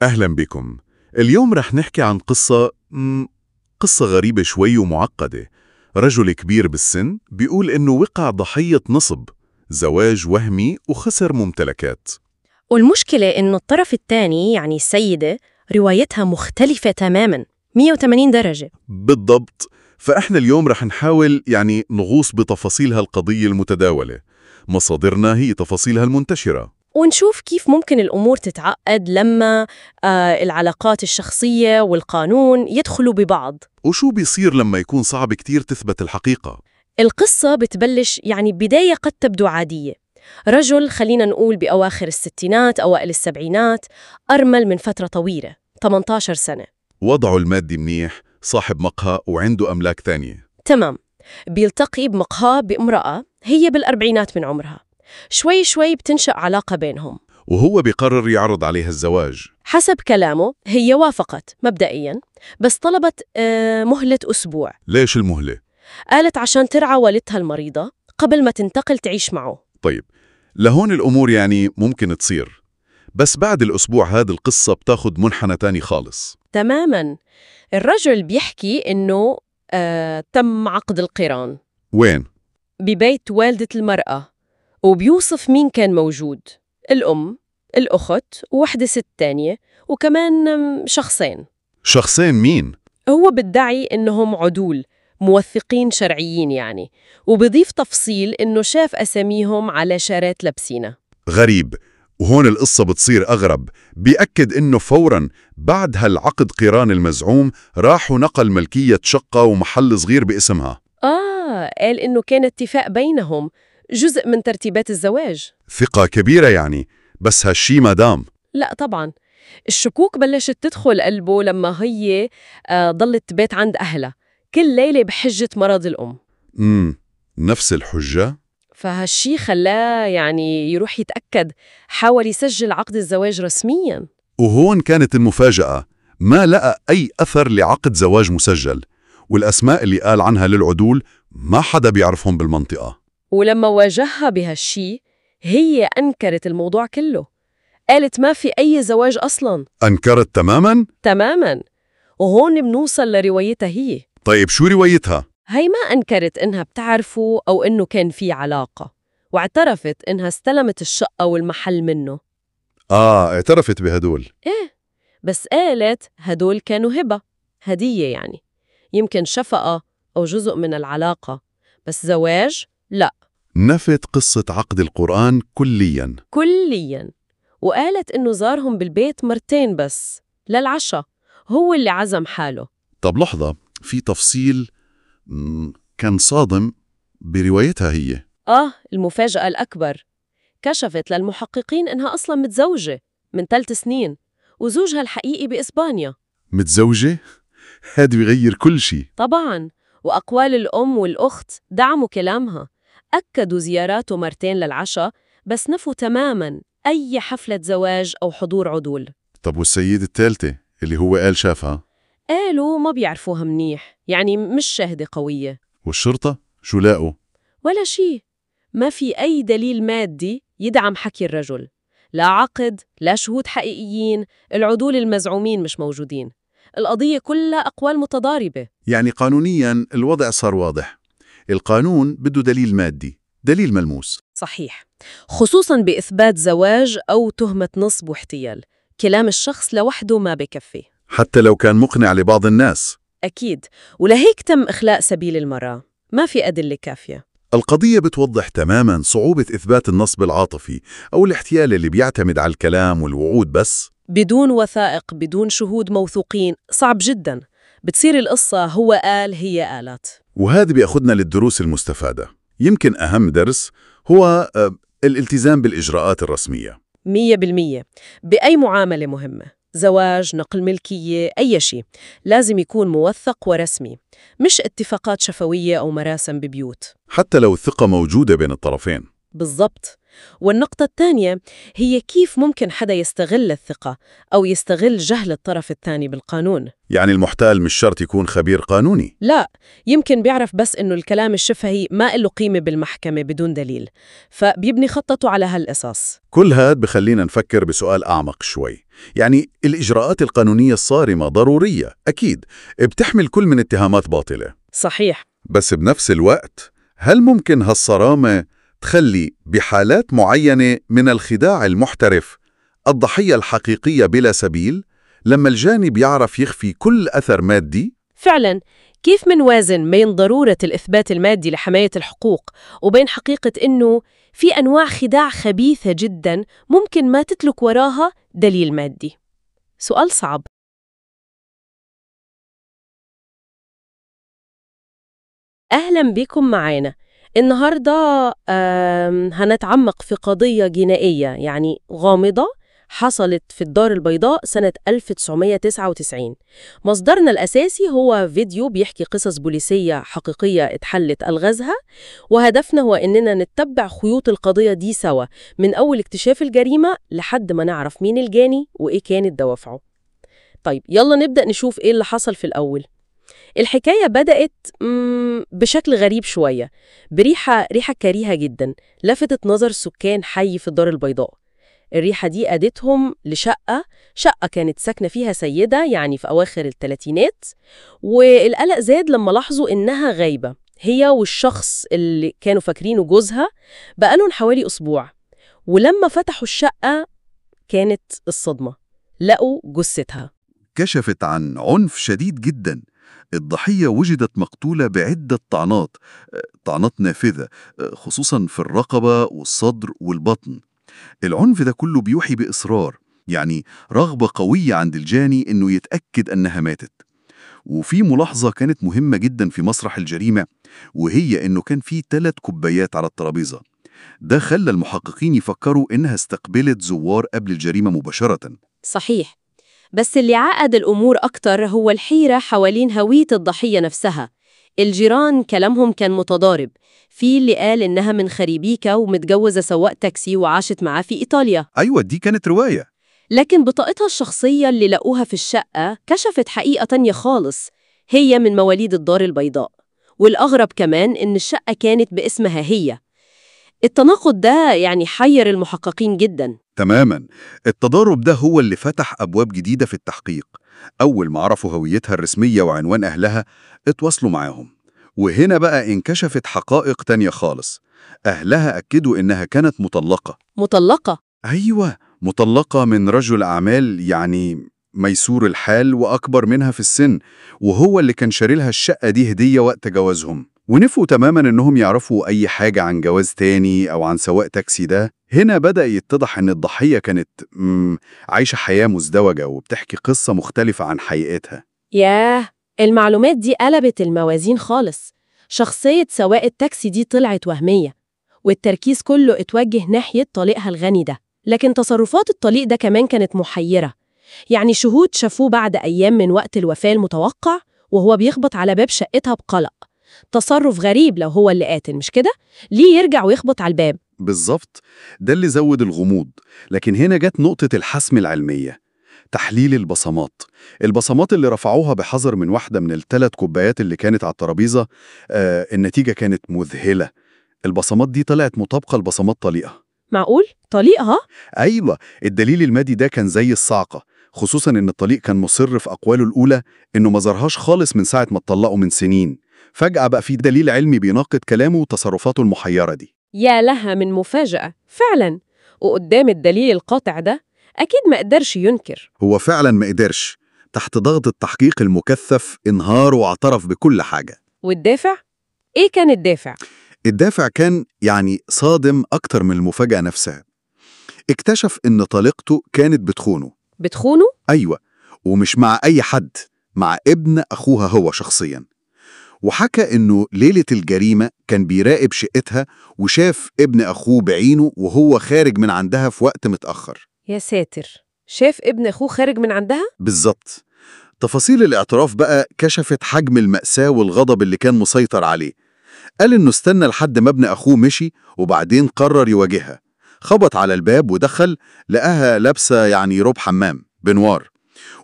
أهلا بكم. اليوم رح نحكي عن قصة غريبة شوي ومعقدة. رجل كبير بالسن بيقول إنه وقع ضحية نصب، زواج وهمي وخسر ممتلكات. والمشكلة إنه الطرف الثاني يعني السيدة روايتها مختلفة تماماً 180 درجة. بالضبط. فإحنا اليوم رح نحاول نغوص بتفاصيل هالقضية المتداولة. مصادرنا هي تفاصيلها المنتشرة، ونشوف كيف ممكن الأمور تتعقد لما العلاقات الشخصية والقانون يدخلوا ببعض. وشو بيصير لما يكون صعب كتير تثبت الحقيقة. القصة بتبلش بداية قد تبدو عادية. رجل خلينا نقول بأواخر الستينات أوائل السبعينات، أرمل من فترة طويلة 18 سنة. وضعه المادي منيح، صاحب مقهى وعنده أملاك تانية. تمام. بيلتقي بمقهى بامرأة هي بالأربعينات من عمرها. شوي شوي بتنشأ علاقة بينهم، وهو بيقرر يعرض عليها الزواج. حسب كلامه هي وافقت مبدئياً، بس طلبت مهلة أسبوع. ليش المهلة؟ قالت عشان ترعى والدها المريضة قبل ما تنتقل تعيش معه. طيب، لهون الأمور ممكن تصير، بس بعد الأسبوع هذا القصة بتاخد منحنى تاني خالص. تماماً. الرجل بيحكي إنه تم عقد القران وين؟ ببيت والدة المرأة، وبيوصف مين كان موجود: الأم، الأخت، وواحدة ست تانية، وكمان شخصين. شخصين مين؟ هو بيدعي إنهم عدول موثقين شرعيين وبيضيف تفصيل إنه شاف أساميهم على شارات لابسينة. غريب. وهون القصة بتصير أغرب. بيأكد إنه فوراً بعد هالعقد قران المزعوم راح ونقل ملكية شقة ومحل صغير باسمها. قال إنه كان اتفاق بينهم، جزء من ترتيبات الزواج. ثقة كبيرة بس هالشي ما دام. لا طبعاً. الشكوك بلشت تدخل قلبه لما هي ضلت تبات عند أهلها كل ليلة بحجة مرض الأم. نفس الحجة؟ فهالشي خلاه يروح يتأكد، حاول يسجل عقد الزواج رسمياً. وهون كانت المفاجأة، ما لقى أي أثر لعقد زواج مسجل، والأسماء اللي قال عنها للعدول ما حدا بيعرفهم بالمنطقة. ولما واجهها بهالشي هي أنكرت الموضوع كله، قالت ما في أي زواج أصلاً. أنكرت تماماً؟ تماماً. وهون بنوصل لروايتها هي. طيب شو روايتها؟ هي ما أنكرت إنها بتعرفه أو إنه كان في علاقة، واعترفت إنها استلمت الشقة والمحل منه. اعترفت بهدول. إيه، بس قالت هدول كانوا هبة، هدية يمكن شفقة أو جزء من العلاقة، بس زواج لا. نفت قصة عقد القرآن كلياً. وقالت إنه زارهم بالبيت مرتين بس للعشاء، هو اللي عزم حاله. طب لحظة، في تفصيل كان صادم بروايتها هي. المفاجأة الأكبر، كشفت للمحققين إنها أصلاً متزوجة من 3 سنين، وزوجها الحقيقي بإسبانيا. متزوجة؟ هاد بيغير كل شيء. طبعاً. وأقوال الأم والأخت دعموا كلامها، أكدوا زياراته مرتين للعشاء، بس نفوا تماماً أي حفلة زواج أو حضور عدول. طب والسيدة الثالثة اللي هو قال شافها؟ قالوا ما بيعرفوها منيح، مش شاهدة قوية. والشرطة شو لاقوا؟ ولا شيء. ما في أي دليل مادي يدعم حكي الرجل، لا عقد، لا شهود حقيقيين، العدول المزعومين مش موجودين. القضية كلها أقوال متضاربة. قانونياً الوضع صار واضح. القانون بده دليل مادي، دليل ملموس. صحيح، خصوصاً بإثبات زواج أو تهمة نصب واحتيال. كلام الشخص لوحده ما بكفي، حتى لو كان مقنع لبعض الناس. أكيد. ولهيك تم إخلاء سبيل المرأة، ما في أدلة كافية. القضية بتوضح تماماً صعوبة إثبات النصب العاطفي أو الاحتيال اللي بيعتمد على الكلام والوعود بس. بدون وثائق، بدون شهود موثوقين، صعب جداً. بتصير القصة هو قال هي قالت. وهذا بيأخذنا للدروس المستفادة. يمكن أهم درس هو الالتزام بالإجراءات الرسمية. 100%. بأي معاملة مهمة، زواج، نقل ملكية، أي شيء، لازم يكون موثق ورسمي، مش اتفاقات شفوية أو مراسم ببيوت. حتى لو الثقة موجودة بين الطرفين. بالضبط. والنقطة الثانية هي كيف ممكن حدا يستغل الثقة أو يستغل جهل الطرف الثاني بالقانون. يعني المحتال مش شرط يكون خبير قانوني. لا، يمكن بيعرف بس إنه الكلام الشفهي ما له قيمة بالمحكمة بدون دليل، فبيبني خطته على هالأساس. كل هاد بخلينا نفكر بسؤال أعمق شوي. يعني الإجراءات القانونية الصارمة ضرورية أكيد، بتحمل كل من اتهامات باطلة. صحيح. بس بنفس الوقت هل ممكن هالصرامة تخلي بحالات معينة من الخداع المحترف الضحية الحقيقية بلا سبيل لما الجانب يعرف يخفي كل أثر مادي؟ فعلاً، كيف منوازن بين ضرورة الإثبات المادي لحماية الحقوق وبين حقيقة إنه في أنواع خداع خبيثة جداً ممكن ما تترك وراها دليل مادي؟ سؤال صعب. أهلاً بكم معانا. النهاردة هنتعمق في قضية جنائية يعني غامضة حصلت في الدار البيضاء سنة 1999. مصدرنا الأساسي هو فيديو بيحكي قصص بوليسية حقيقية اتحلت ألغازها، وهدفنا هو إننا نتبع خيوط القضية دي سوا من أول اكتشاف الجريمة لحد ما نعرف مين الجاني وإيه كانت دوافعه. طيب يلا نبدأ نشوف إيه اللي حصل في الأول. الحكاية بدأت بشكل غريب شوية، بريحة كريهة جدا لفتت نظر سكان حي في الدار البيضاء. الريحة دي أدتهم لشقة كانت ساكنة فيها سيدة يعني في أواخر الثلاثينات، والقلق زاد لما لاحظوا إنها غايبة هي والشخص اللي كانوا فاكرينه جوزها بقالهم حوالي أسبوع. ولما فتحوا الشقة كانت الصدمة، لقوا جثتها. كشفت عن عنف شديد جدا. الضحية وجدت مقتولة بعدة طعنات نافذة، خصوصا في الرقبة والصدر والبطن. العنف ده كله بيوحي بإصرار، يعني رغبة قوية عند الجاني إنه يتأكد أنها ماتت. وفي ملاحظة كانت مهمة جدا في مسرح الجريمة، وهي إنه كان في 3 كوبايات على الترابيزة. ده خلى المحققين يفكروا إنها استقبلت زوار قبل الجريمة مباشرة. صحيح، بس اللي عقد الأمور أكتر هو الحيرة حوالين هوية الضحية نفسها. الجيران كلامهم كان متضارب، في اللي قال إنها من خريبيكا ومتجوزة سواق تاكسي وعاشت معاه في إيطاليا. أيوة، دي كانت رواية. لكن بطاقتها الشخصية اللي لقوها في الشقة كشفت حقيقة تانية خالص، هي من مواليد الدار البيضاء. والأغرب كمان إن الشقة كانت باسمها هي. التناقض ده يعني حير المحققين جداً. تماماً. التضارب ده هو اللي فتح أبواب جديدة في التحقيق. أول ما عرفوا هويتها الرسمية وعنوان أهلها اتواصلوا معاهم، وهنا بقى انكشفت حقائق تانية خالص. أهلها أكدوا إنها كانت مطلقة. مطلقة؟ أيوة، مطلقة من رجل أعمال يعني ميسور الحال وأكبر منها في السن، وهو اللي كان شاري لها الشقة دي هدية وقت جوازهم. ونفوا تماماً إنهم يعرفوا أي حاجة عن جواز تاني أو عن سواق تاكسي ده. هنا بدأ يتضح إن الضحية كانت عايشة حياة مزدوجة وبتحكي قصة مختلفة عن حقيقتها. ياه، المعلومات دي قلبت الموازين خالص. شخصية سواق التاكسي دي طلعت وهمية، والتركيز كله اتوجه ناحية طليقها الغني ده. لكن تصرفات الطليق ده كمان كانت محيرة. يعني شهود شافوه بعد أيام من وقت الوفاة المتوقع وهو بيخبط على باب شقتها بقلق. تصرف غريب لو هو اللي قاتل، مش كده؟ ليه يرجع ويخبط على الباب؟ بالظبط، ده اللي زود الغموض. لكن هنا جت نقطة الحسم العلمية، تحليل البصمات اللي رفعوها بحذر من واحدة من ال3 كوبايات اللي كانت على الترابيزة. النتيجة كانت مذهلة. البصمات دي طلعت مطابقة لبصمات طليقها. معقول؟ طليقها؟ أيوة، الدليل المادي ده كان زي الصعقة، خصوصا إن الطليق كان مصر في أقواله الأولى إنه ما ظهرهاش خالص من ساعة ما اتطلقوا من سنين. فجأة بقى في دليل علمي بيناقض كلامه وتصرفاته المحيرة دي. يا لها من مفاجأة فعلا. وقدام الدليل القاطع ده أكيد ما قدرش ينكر. هو فعلا ما قدرش. تحت ضغط التحقيق المكثف انهار واعترف بكل حاجة. والدافع؟ إيه كان الدافع؟ الدافع كان يعني صادم أكتر من المفاجأة نفسها. اكتشف إن طليقته كانت بتخونه. بتخونه؟ أيوة، ومش مع أي حد، مع ابن أخوها هو شخصياً. وحكى إنه ليلة الجريمة كان بيراقب شقتها وشاف ابن أخوه بعينه وهو خارج من عندها في وقت متأخر. يا ساتر، شاف ابن أخوه خارج من عندها؟ بالظبط. تفاصيل الاعتراف بقى كشفت حجم المأساة والغضب اللي كان مسيطر عليه. قال إنه استنى لحد ما ابن أخوه مشي وبعدين قرر يواجهها. خبط على الباب ودخل، لقاها لابسة يعني روب حمام بنوار.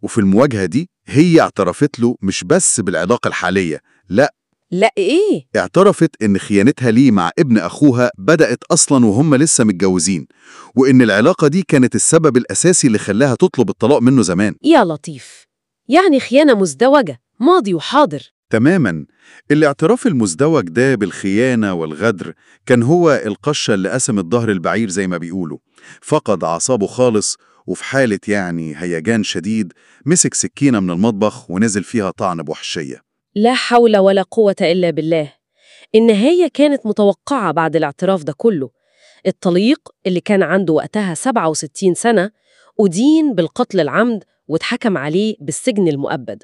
وفي المواجهة دي هي اعترفت له مش بس بالعلاقة الحالية، لا، لا إيه؟ اعترفت إن خيانتها ليه مع ابن أخوها بدأت أصلاً وهم لسه متجوزين، وإن العلاقة دي كانت السبب الأساسي اللي خلاها تطلب الطلاق منه زمان. يا لطيف، يعني خيانة مزدوجة، ماضي وحاضر. تماماً. الاعتراف المزدوج ده بالخيانة والغدر كان هو القشة اللي قسمت ظهر البعير زي ما بيقولوا. فقد أعصابه خالص، وفي حالة يعني هيجان شديد مسك سكينة من المطبخ ونزل فيها طعن بوحشية. لا حول ولا قوة إلا بالله. النهاية كانت متوقعة بعد الاعتراف ده كله. الطليق اللي كان عنده وقتها 67 سنة أدين بالقتل العمد واتحكم عليه بالسجن المؤبد،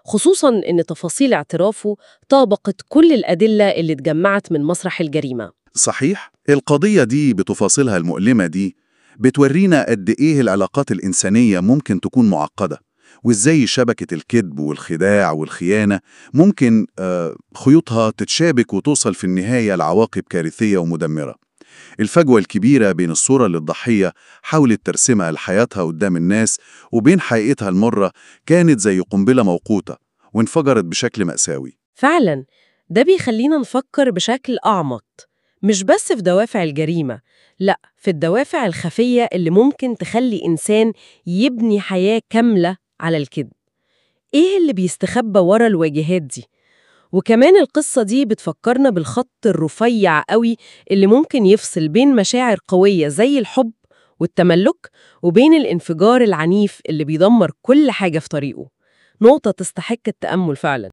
خصوصاً إن تفاصيل اعترافه طابقت كل الأدلة اللي اتجمعت من مسرح الجريمة. صحيح، القضية دي بتفاصيلها المؤلمة دي بتورينا قد إيه العلاقات الإنسانية ممكن تكون معقدة، وإزاي شبكة الكذب والخداع والخيانة ممكن خيوطها تتشابك وتوصل في النهاية لعواقب كارثية ومدمرة. الفجوة الكبيرة بين الصورة اللي الضحية حاولت ترسمها لحياتها قدام الناس وبين حقيقتها المرة كانت زي قنبلة موقوتة وانفجرت بشكل مأساوي. فعلاً، ده بيخلينا نفكر بشكل أعمق، مش بس في دوافع الجريمة، لأ، في الدوافع الخفية اللي ممكن تخلي إنسان يبني حياة كاملة على الكذب. إيه اللي بيستخبى ورا الواجهات دي؟ وكمان القصة دي بتفكرنا بالخط الرفيع قوي اللي ممكن يفصل بين مشاعر قوية زي الحب والتملك وبين الانفجار العنيف اللي بيدمر كل حاجة في طريقه. نقطة تستحق التأمل فعلاً.